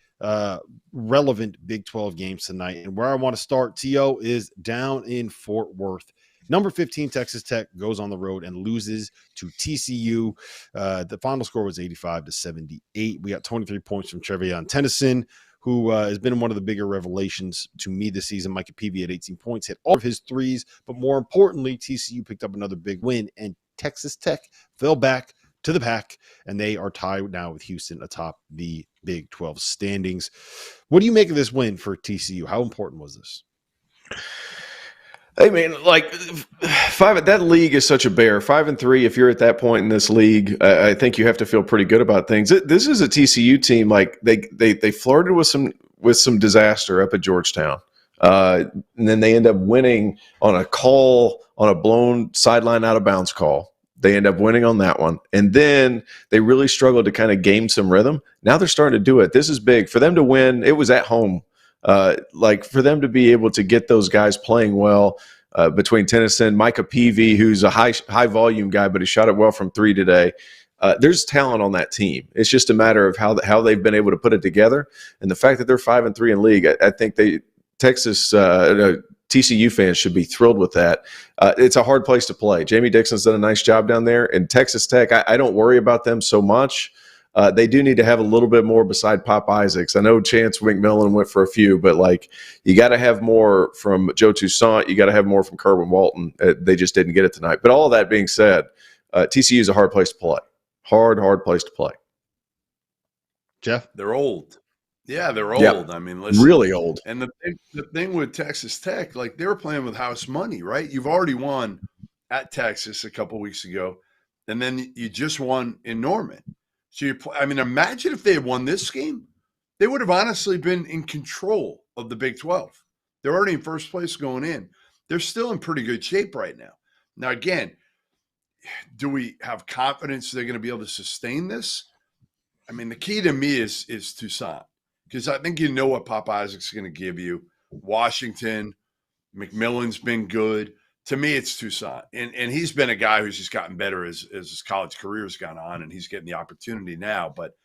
relevant Big 12 games tonight, and where I want to start, T.O., is down in Fort Worth. Number 15, Texas Tech, goes on the road and loses to TCU. The final score was 85-78. We got 23 points from Trevion Tennyson, who has been one of the bigger revelations to me this season. Micah Peavy at 18 points, hit all of his threes. But more importantly, TCU picked up another big win, and Texas Tech fell back to the pack, and they are tied now with Houston atop the Big 12 standings. What do you make of this win for TCU? How important was this? Hey man, that league is such a bear. 5-3. If you're at that point in this league, I think you have to feel pretty good about things. This is a TCU team. Like they flirted with some disaster up at Georgetown, and then they end up winning on a blown sideline out of bounds call. They end up winning on that one, and then they really struggled to kind of gain some rhythm. Now they're starting to do it. This is big for them to win. It was at home. For them to be able to get those guys playing well between Tennyson, Micah Peavy, who's a high volume guy, but he shot it well from three today. There's talent on that team. It's just a matter of how they've been able to put it together, and the fact that they're 5-3 in league. I think TCU fans should be thrilled with that. It's a hard place to play. Jamie Dixon's done a nice job down there, and Texas Tech. I don't worry about them so much. They do need to have a little bit more beside Pop Isaacs. I know Chance McMillan went for a few, but you got to have more from Joe Toussaint. You got to have more from Kerwin Walton. They just didn't get it tonight. But all of that being said, TCU is a hard place to play. Hard place to play. Jeff? They're old. Yeah, they're old. Yep. I mean, listen, really old. And the thing with Texas Tech, they were playing with house money, right? You've already won at Texas a couple weeks ago, and then you just won in Norman. So imagine if they had won this game, they would have honestly been in control of the Big 12. They're already in first place going in. They're still in pretty good shape right now. Now, again, do we have confidence they're going to be able to sustain this? I mean, the key to me is Toussaint, because I think you know what Pop Isaac's going to give you. Washington, McMillan's been good. To me, it's Toussaint. And he's been a guy who's just gotten better as his college career has gone on, and he's getting the opportunity now. But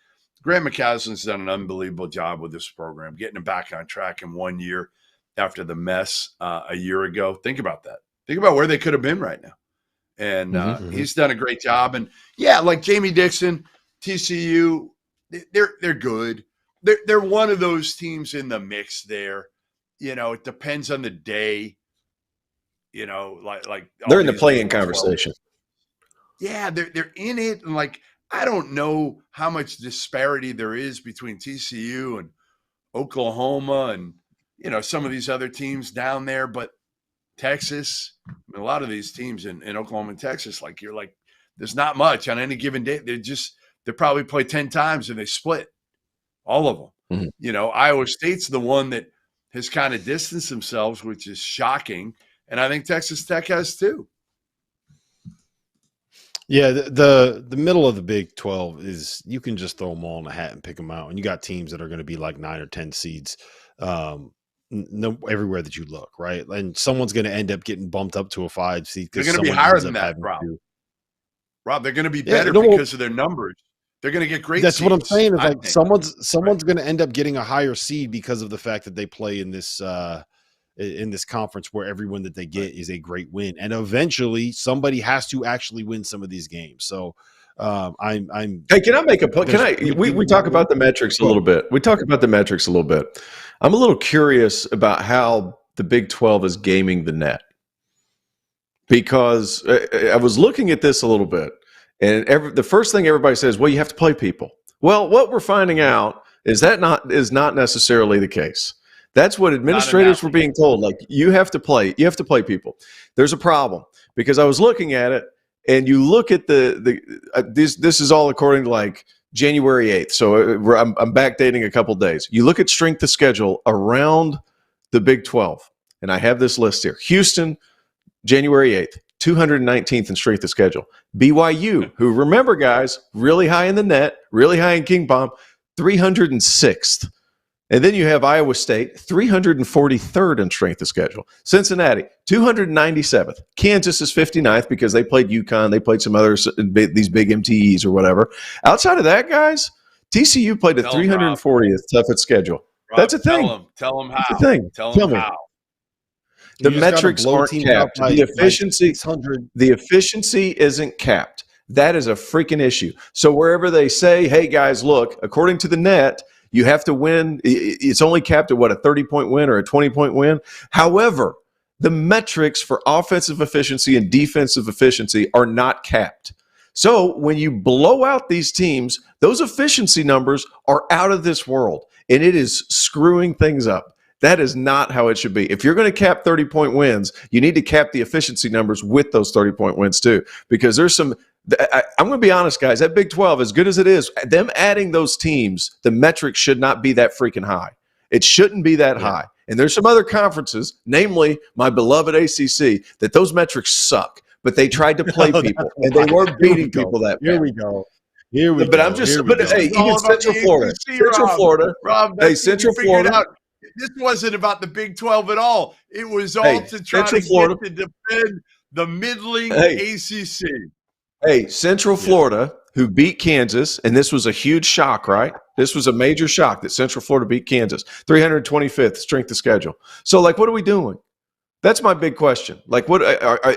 Grant McCaslin's done an unbelievable job with this program, getting him back on track in 1 year after the mess a year ago. Think about that. Think about where they could have been right now. And he's done a great job. And, yeah, like Jamie Dixon, TCU, they're good. They're one of those teams in the mix there. It depends on the day. They're in the play-in conversation. Yeah, they're in it, and I don't know how much disparity there is between TCU and Oklahoma and some of these other teams down there, but Texas, a lot of these teams in Oklahoma and Texas, there's not much on any given day. They probably play 10 times and they split all of them. Mm-hmm. Iowa State's the one that has kind of distanced themselves, which is shocking. And I think Texas Tech has too. Yeah, the middle of the Big 12 is you can just throw them all in a hat and pick them out. And you got teams that are going to be 9 or 10 seeds everywhere that you look, right? And someone's going to end up getting bumped up to a 5 seed. They're going to be higher than that, Rob, they're going to be better because of their numbers. They're going to get great That's seeds, what I'm saying is someone's going to end up getting a higher seed because of the fact that they play in this conference where everyone that they get is a great win, and eventually somebody has to actually win some of these games. So Hey, can I make a point? We talk about the metrics a little bit. I'm a little curious about how the Big 12 is gaming the net, because I was looking at this a little bit, and the first thing everybody says, well, you have to play people. Well, what we're finding out is not necessarily the case. That's what administrators were being told. You have to play people. There's a problem, because I was looking at it, and you look at this is all according to January 8th. So I'm backdating a couple days. You look at strength of schedule around the Big 12, and I have this list here. Houston, January 8th, 219th in strength of schedule. BYU, who remember, guys, really high in the net, really high in King Bomb, 306th. And then you have Iowa State, 343rd in strength of schedule. Cincinnati, 297th. Kansas is 59th because they played UConn. They played some others, these big MTEs or whatever. Outside of that, guys, TCU played a 340th toughest schedule. Rob, that's a thing. Tell them how. That's a thing. Tell them how. The metrics aren't capped. The efficiency isn't capped. That is a freaking issue. So wherever they say, hey, guys, look, according to the net, you have to win. It's only capped at, what, a 30-point win or a 20-point win? However, the metrics for offensive efficiency and defensive efficiency are not capped. So when you blow out these teams, those efficiency numbers are out of this world, and it is screwing things up. That is not how it should be. If you're going to cap 30-point wins, you need to cap the efficiency numbers with those 30-point wins too, because there's some – I'm going to be honest, guys. That Big 12, as good as it is, them adding those teams, the metrics should not be that freaking high. It shouldn't be that high. And there's some other conferences, namely my beloved ACC, that those metrics suck. But they tried to play people, and they weren't beating people that bad. Here we go. But I'm just, hey, even Central Florida, Rob, hey, Central Florida. This wasn't about the Big 12 at all. It was all to try to get to defend the middling ACC. Hey, Central Florida, who beat Kansas, and this was a huge shock, right? This was a major shock that Central Florida beat Kansas. 325th strength of schedule. So, like, what are we doing? That's my big question. Like, what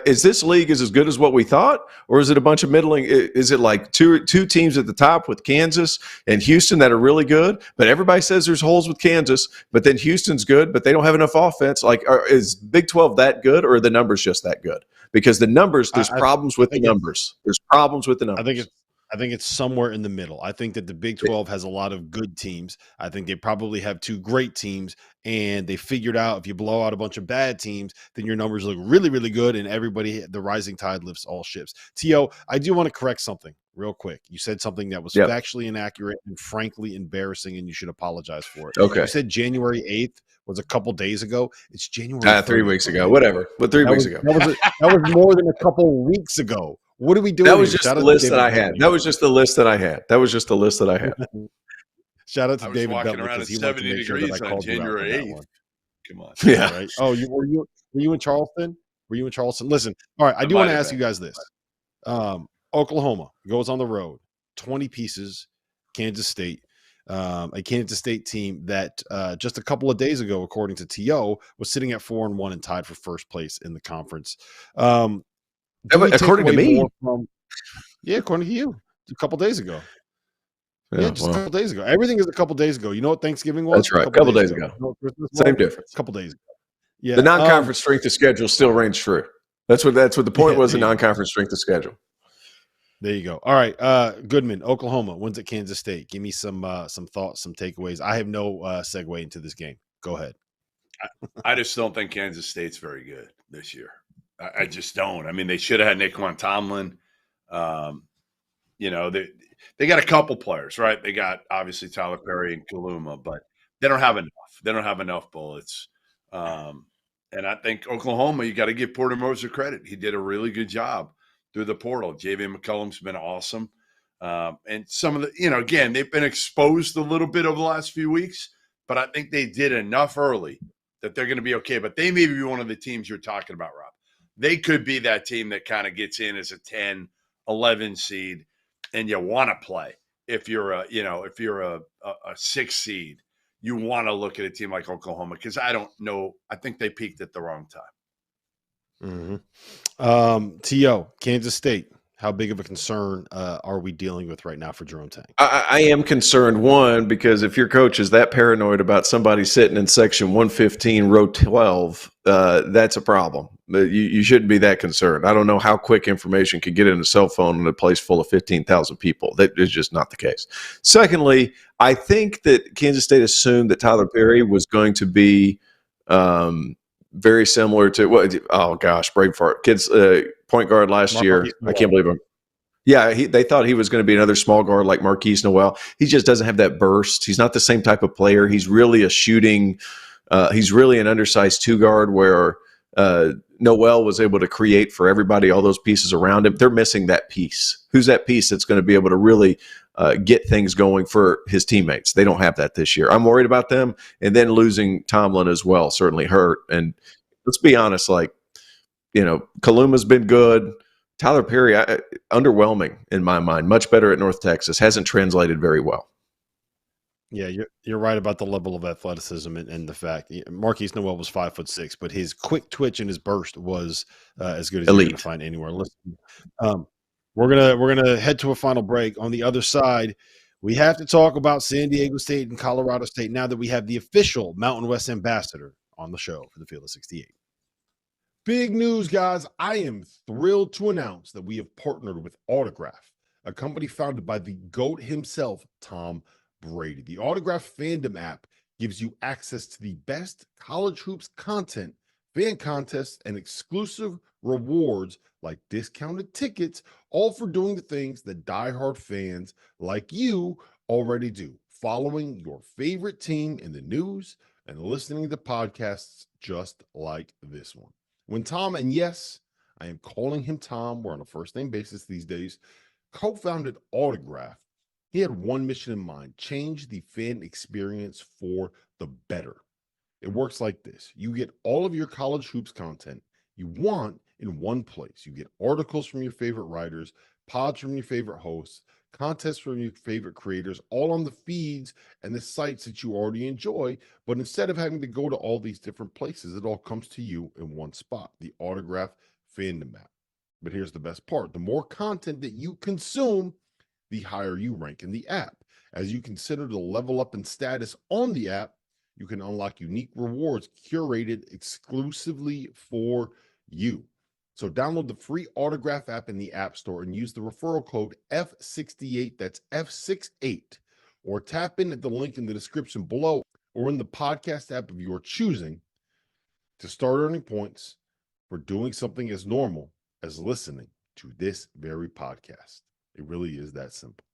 is this league is as good as what we thought, or is it a bunch of middling? Is it like two teams at the top with Kansas and Houston that are really good, but everybody says there's holes with Kansas, but then Houston's good, but they don't have enough offense? Like, is Big 12 that good, or are the numbers just that good? Because the numbers, there's problems with the numbers. There's problems with the numbers. I think it's somewhere in the middle. I think that the Big 12 has a lot of good teams. I think they probably have two great teams, and they figured out if you blow out a bunch of bad teams, then your numbers look really, really good, and the rising tide lifts all ships. T.O., I do want to correct something real quick. You said something that was factually inaccurate and frankly embarrassing, and you should apologize for it. Okay. You said January 8th was a couple days ago. It's January 3 weeks ago, whatever. But 3 weeks ago. That was more than a couple weeks ago. What are we doing? That was just the list that I had. That was just the list that I had. Shout out to walking David Bentley, around at because he 70 degrees on January 8th. Come on. Yeah. Right? Oh, were you in Charleston? Listen, all right, I do want to ask you guys this. Oklahoma goes on the road, 20 pieces, Kansas State. A Kansas State team that just a couple of days ago, according to T.O., was sitting at 4-1 and tied for first place in the conference. According to me. According to you. A couple days ago. A couple days ago. Everything is a couple days ago. You know what Thanksgiving was? That's right. A couple days ago. Same difference. A couple days ago. Yeah. The non-conference strength of schedule still reigns true. That's what the point was. The non-conference strength of schedule. There you go. All right, Goodman, Oklahoma wins at Kansas State. Give me some thoughts, some takeaways. I have no segue into this game. Go ahead. I just don't think Kansas State's very good this year. I just don't. I mean, they should have had Naquan Tomlin. They got a couple players, right? They got obviously Tyler Perry and Kaluma, but they don't have enough. They don't have enough bullets. And I think Oklahoma, you got to give Porter Moser credit. He did a really good job through the portal. J.V. McCollum's been awesome. And some of the, again, they've been exposed a little bit over the last few weeks, but I think they did enough early that they're going to be okay. But they may be one of the teams you're talking about, Rob. They could be that team that kind of gets in as a 10, 11 seed, and you want to play. If you're a 6 seed, you want to look at a team like Oklahoma, because I don't know. I think they peaked at the wrong time. Mm-hmm. T.O., Kansas State. How big of a concern are we dealing with right now for Jerome Tang? I am concerned, one, because if your coach is that paranoid about somebody sitting in section 115, row 12, that's a problem. You shouldn't be that concerned. I don't know how quick information can get in a cell phone in a place full of 15,000 people. That is just not the case. Secondly, I think that Kansas State assumed that Tyler Perry was going to be very similar to brain fart. Kids point guard last year. I can't believe him. Yeah, they thought he was going to be another small guard like Marquise Noel. He just doesn't have that burst. He's not the same type of player. He's really a shooting. He's really an undersized 2 guard where Noel was able to create for everybody, all those pieces around him. They're missing that piece. Who's that piece that's going to be able to really get things going for his teammates? They don't have that this year. I'm worried about them. And then losing Tomlin as well certainly hurt. And let's be honest, like, Kaluma's been good. Tyler Perry, underwhelming in my mind. Much better at North Texas. Hasn't translated very well. Yeah, you're right about the level of athleticism and the fact Marquise Noel was 5'6", but his quick twitch and his burst was as good as you're going to find anywhere. Listen, we're gonna head to a final break. On the other side, we have to talk about San Diego State and Colorado State now that we have the official Mountain West ambassador on the show for the Field of 68. Big news, guys. I am thrilled to announce that we have partnered with Autograph, a company founded by the GOAT himself, Tom Brady. The Autograph fandom app gives you access to the best college hoops content, fan contests, and exclusive rewards like discounted tickets, all for doing the things that diehard fans like you already do, following your favorite team in the news and listening to podcasts just like this one. When Tom, and yes, I am calling him Tom, we're on a first-name basis these days, co-founded Autograph, he had one mission in mind: change the fan experience for the better. It works like this. You get all of your college hoops content you want in one place. You get articles from your favorite writers, pods from your favorite hosts, contests from your favorite creators, all on the feeds and the sites that you already enjoy. But instead of having to go to all these different places, it all comes to you in one spot, the Autograph fandom app. But here's the best part. The more content that you consume, the higher you rank in the app. As you consider to level up in status on the app, you can unlock unique rewards curated exclusively for you. So download the free Autograph app in the App Store and use the referral code F68, that's F68, or tap in at the link in the description below or in the podcast app of your choosing to start earning points for doing something as normal as listening to this very podcast. It really is that simple.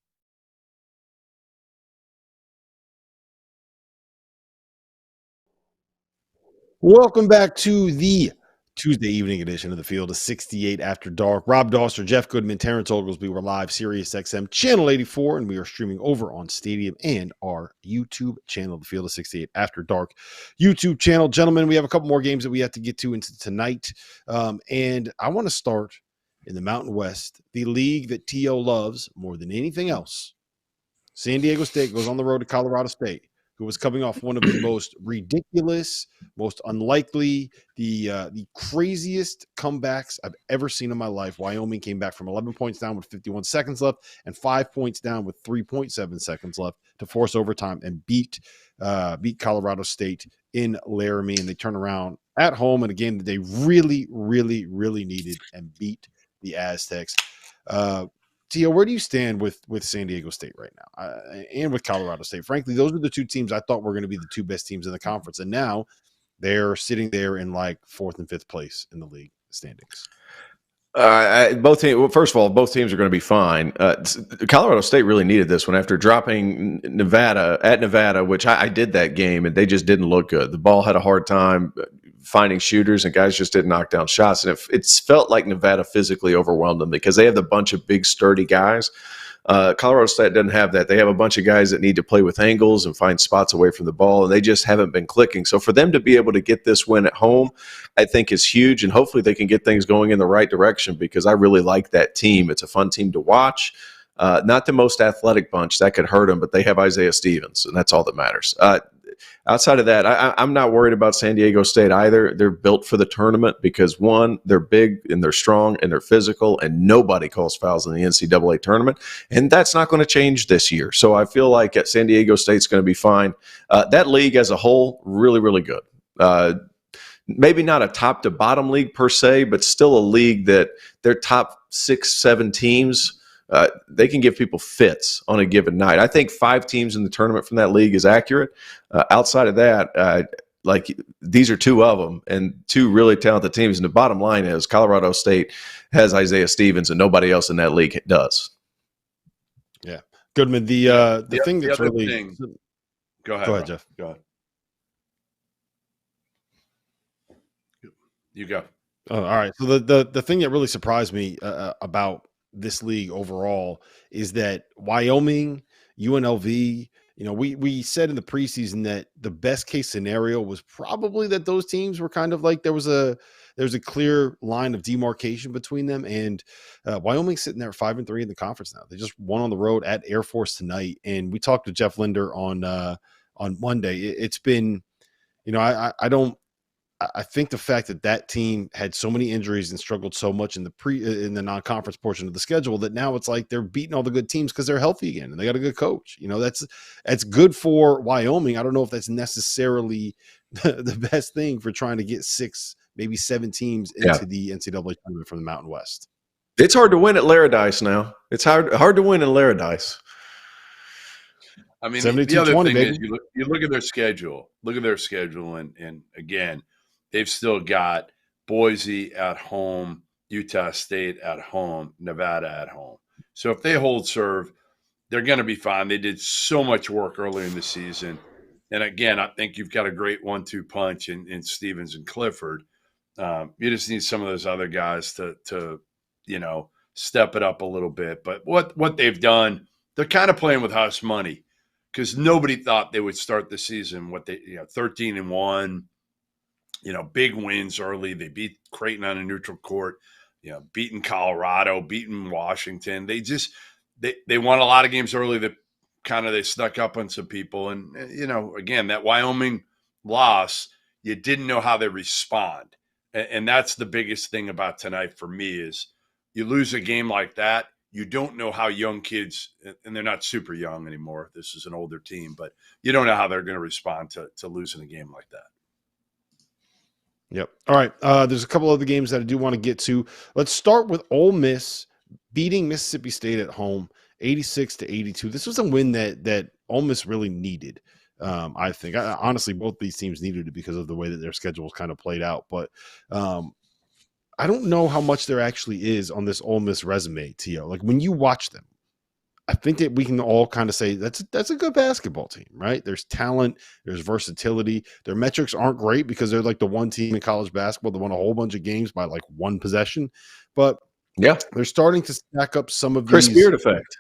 Welcome back to the Tuesday evening edition of the Field of 68 After Dark. Rob Dauster, Jeff Goodman, Terrence Oglesby. We're live, Sirius XM Channel 84, and we are streaming over on Stadium and our YouTube channel, the Field of 68 After Dark YouTube channel. Gentlemen, we have a couple more games that we have to get to into tonight, and I want to start in the Mountain West, the league that T.O. loves more than anything else. San Diego State goes on the road to Colorado State, who was coming off one of the most ridiculous, most unlikely, the craziest comebacks I've ever seen in my life. Wyoming came back from 11 points down with 51 seconds left and 5 points down with 3.7 seconds left to force overtime and beat Colorado State in Laramie. And they turn around at home in a game that they really, really, really needed and beat the Aztecs. Tio, where do you stand with San Diego State right now and with Colorado State? Frankly, those are the two teams I thought were going to be the two best teams in the conference, and now they're sitting there in like 4th and 5th place in the league standings. Both teams. Well, first of all, both teams are going to be fine. Colorado State really needed this one after dropping Nevada, which I did that game, and they just didn't look good. The ball had a hard time finding shooters, and guys just didn't knock down shots. And it felt like Nevada physically overwhelmed them because they have a bunch of big, sturdy guys. Colorado State doesn't have that. They have a bunch of guys that need to play with angles and find spots away from the ball, and they just haven't been clicking. So for them to be able to get this win at home, I think is huge, and hopefully they can get things going in the right direction because I really like that team. It's a fun team to watch. Not the most athletic bunch. That could hurt them, but they have Isaiah Stevens, and that's all that matters. Outside of that, I'm not worried about San Diego State either. They're built for the tournament because, one, they're big and they're strong and they're physical, and nobody calls fouls in the NCAA tournament, and that's not going to change this year. So I feel like San Diego State's going to be fine. That league as a whole, really, really good. Maybe not a top-to-bottom league per se, but still a league that their top 6-7 teams – they can give people fits on a given night. I think 5 teams in the tournament from that league is accurate. Outside of that, these are 2 of them and 2 really talented teams. And the bottom line is Colorado State has Isaiah Stevens and nobody else in that league does. Yeah. Goodman, the thing that's really thing. Go ahead, Jeff. Go ahead. You go. All right. So the thing that really surprised me about this league overall is that Wyoming, UNLV, we said in the preseason that the best case scenario was probably that those teams were kind of like there's a clear line of demarcation between them, and Wyoming's sitting there 5-3 in the conference now. They just won on the road at Air Force tonight, and we talked to Jeff Linder on Monday. It's been, I think the fact that team had so many injuries and struggled so much in the non-conference portion of the schedule that now it's like they're beating all the good teams because they're healthy again and they got a good coach. That's good for Wyoming. I don't know if that's necessarily the best thing for trying to get 6, maybe 7 teams into the NCAA tournament from the Mountain West. It's hard to win at Laradise now. It's hard to win in Laradise. I mean, the other thing is you look at their schedule. Look at their schedule, and again, they've still got Boise at home, Utah State at home, Nevada at home. So if they hold serve, they're going to be fine. They did so much work earlier in the season. And again, I think you've got a great 1-2 punch in Stevens and Clifford. You just need some of those other guys to step it up a little bit. But what they've done, they're kind of playing with house money because nobody thought they would start the season 13-1. Big wins early. They beat Creighton on a neutral court, beating Colorado, beating Washington. They won a lot of games early that kind of they snuck up on some people. And, again, that Wyoming loss, you didn't know how they respond. And that's the biggest thing about tonight for me is you lose a game like that, you don't know how young kids, and they're not super young anymore. This is an older team, but you don't know how they're going to respond to losing a game like that. Yep. All right. There's a couple other games that I do want to get to. Let's start with Ole Miss beating Mississippi State at home, 86-82. This was a win that Ole Miss really needed. I think honestly, both these teams needed it because of the way that their schedules kind of played out. But I don't know how much there actually is on this Ole Miss resume, Tio. Like when you watch them, I think that we can all kind of say that's a good basketball team, right? There's talent, there's versatility. Their metrics aren't great because they're like the one team in college basketball that won a whole bunch of games by like one possession. But yeah, they're starting to stack up some of Chris these. Beard effect.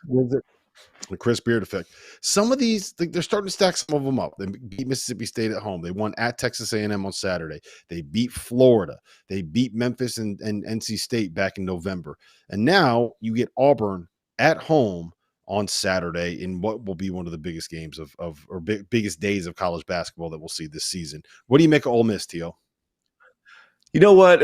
The Chris Beard effect. Some of these, they're starting to stack some of them up. They beat Mississippi State at home. They won at Texas A&M on Saturday. They beat Florida. They beat Memphis and NC State back in November. And now you get Auburn at home on Saturday in what will be one of the biggest games biggest days of college basketball that we'll see this season. What do you make of Ole Miss, Tio? You know what?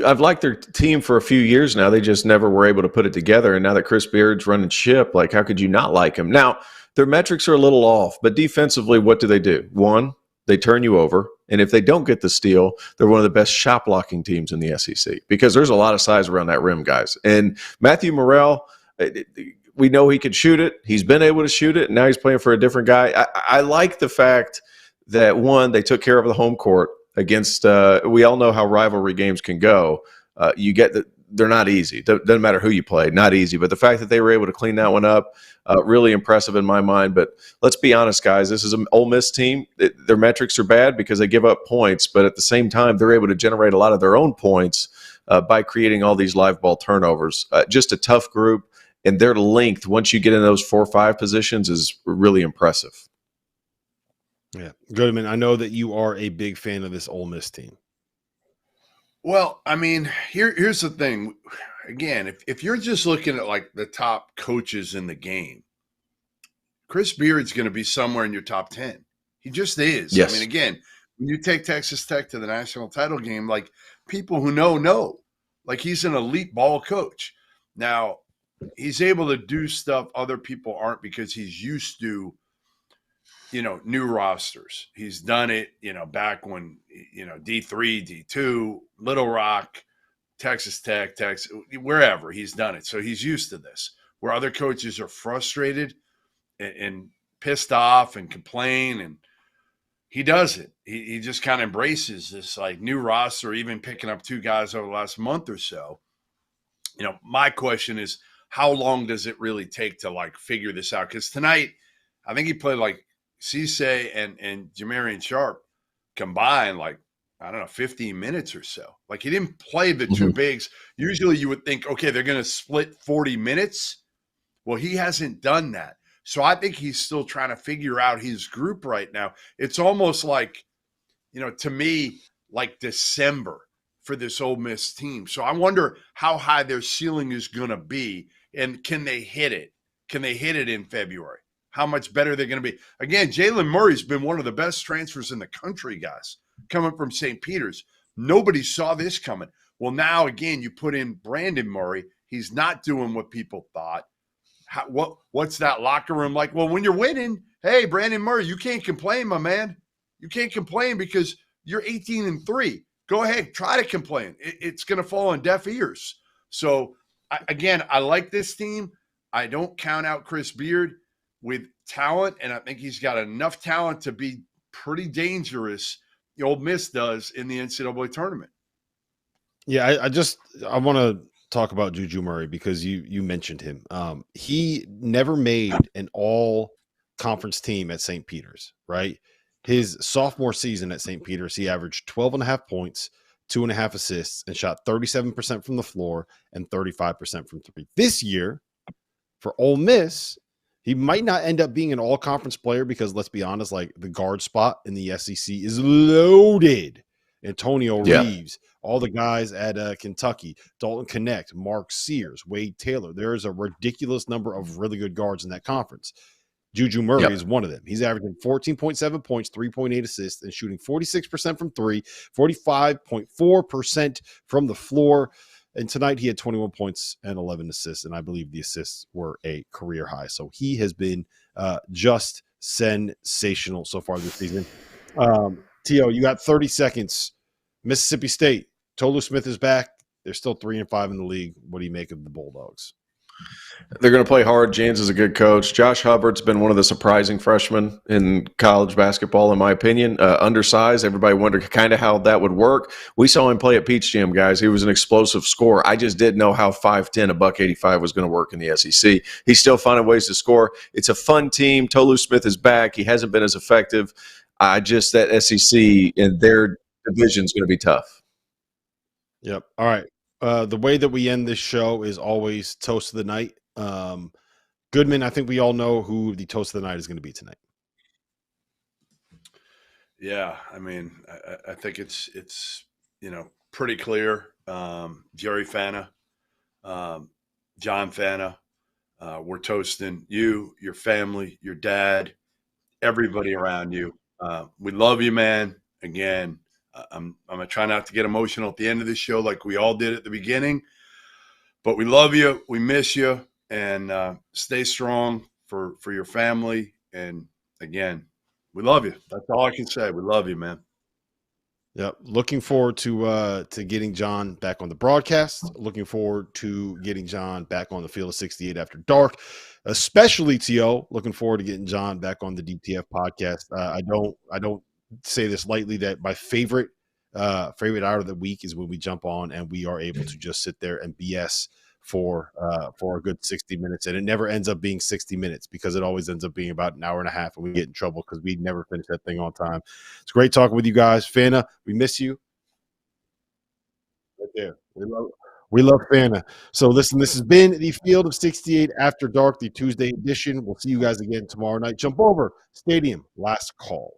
I've liked their team for a few years now. They just never were able to put it together. And now that Chris Beard's running ship, like how could you not like him? Now, their metrics are a little off, but defensively, what do? One, they turn you over. And if they don't get the steal, they're one of the best shot blocking teams in the SEC because there's a lot of size around that rim, guys. And Matthew Morrell, we know he could shoot it. He's been able to shoot it. And now he's playing for a different guy. I like the fact that, one, they took care of the home court against we all know how rivalry games can go. You get that they're not easy. Doesn't matter who you play, not easy. But the fact that they were able to clean that one up, really impressive in my mind. But let's be honest, guys. This is an Ole Miss team. Their metrics are bad because they give up points. But at the same time, they're able to generate a lot of their own points by creating all these live ball turnovers. Just a tough group. And their length, once you get in those 4 or 5 positions, is really impressive. Yeah. Goodman, I know that you are a big fan of this Ole Miss team. Well, I mean, here's the thing. Again, if you're just looking at like the top coaches in the game, Chris Beard's going to be somewhere in your top 10. He just is. Yes. I mean, again, when you take Texas Tech to the national title game, like people who know, like he's an elite ball coach. Now, he's able to do stuff other people aren't because he's used to, new rosters. He's done it, back when, D3, D2, Little Rock, Texas Tech, wherever he's done it. So he's used to this, where other coaches are frustrated and pissed off and complain. And he doesn't. He just kind of embraces this like new roster, even picking up 2 guys over the last month or so. My question is, how long does it really take to like figure this out? Because tonight, I think he played like Cisse and Jamarian Sharp combined like I don't know, 15 minutes or so. Like, he didn't play the two bigs. Usually you would think, okay, they're going to split 40 minutes. Well, he hasn't done that. So I think he's still trying to figure out his group right now. It's almost like, to me, like December for this Ole Miss team. So I wonder how high their ceiling is going to be, and can they hit it? Can they hit it in February? How much better they're going to be? Again, Jalen Murray's been one of the best transfers in the country, guys, coming from St. Peter's. Nobody saw this coming. Well, now, again, you put in Brandon Murray. He's not doing what people thought. What's that locker room like? Well, when you're winning, hey, Brandon Murray, you can't complain, my man. You can't complain because you're 18-3. Go ahead, try to complain. It's going to fall on deaf ears. So, I like this team. I don't count out Chris Beard with talent, and I think he's got enough talent to be pretty dangerous. The Ole Miss does in the NCAA tournament. Yeah, I want to talk about Juju Murray because you mentioned him. He never made an all-conference team at St. Peter's, right? His sophomore season at St. Peter's, he averaged 12.5 points, 2.5 assists, and shot 37% from the floor and 35% from three. This year, for Ole Miss, he might not end up being an all-conference player because, let's be honest, like the guard spot in the SEC is loaded. Antonio Reeves, all the guys at Kentucky, Dalton Connect, Mark Sears, Wade Taylor. There's a ridiculous number of really good guards in that conference. Juju Murray is one of them. He's averaging 14.7 points, 3.8 assists, and shooting 46% from three, 45.4% from the floor. And tonight he had 21 points and 11 assists, and I believe the assists were a career high. So he has been just sensational so far this season. T.O., you got 30 seconds. Mississippi State, Tolu Smith is back. They're still 3-5 in the league. What do you make of the Bulldogs? They're going to play hard. Jans is a good coach. Josh Hubbard's been one of the surprising freshmen in college basketball, in my opinion. Undersized. Everybody wondered kind of how that would work. We saw him play at Peach Jam, guys. He was an explosive scorer. I just didn't know how 5'10", $185 was going to work in the SEC. He's still finding ways to score. It's a fun team. Tolu Smith is back. He hasn't been as effective. That SEC and their division is going to be tough. Yep. All right. The way that we end this show is always toast of the night. Goodman, I think we all know who the toast of the night is going to be tonight. Yeah, I mean, I think it's pretty clear. Jerry Fana, John Fana, we're toasting you, your family, your dad, everybody around you. We love you, man. Again, I'm going to try not to get emotional at the end of the show like we all did at the beginning. But we love you. We miss you. And stay strong for your family. And, again, we love you. That's all I can say. We love you, man. Yep. Looking forward to getting John back on the broadcast. Looking forward to getting John back on the Field of 68 after dark. Especially T.O. Looking forward to getting John back on the DTF podcast. I don't say this lightly that my favorite hour of the week is when we jump on and we are able to just sit there and BS for a good 60 minutes. And it never ends up being 60 minutes because it always ends up being about an hour and a half and we get in trouble because we never finish that thing on time. It's great talking with you guys. Fana, we miss you. Right there. We love Fana. So listen, this has been the Field of 68 After Dark, the Tuesday edition. We'll see you guys again tomorrow night. Jump over. Stadium. Last call.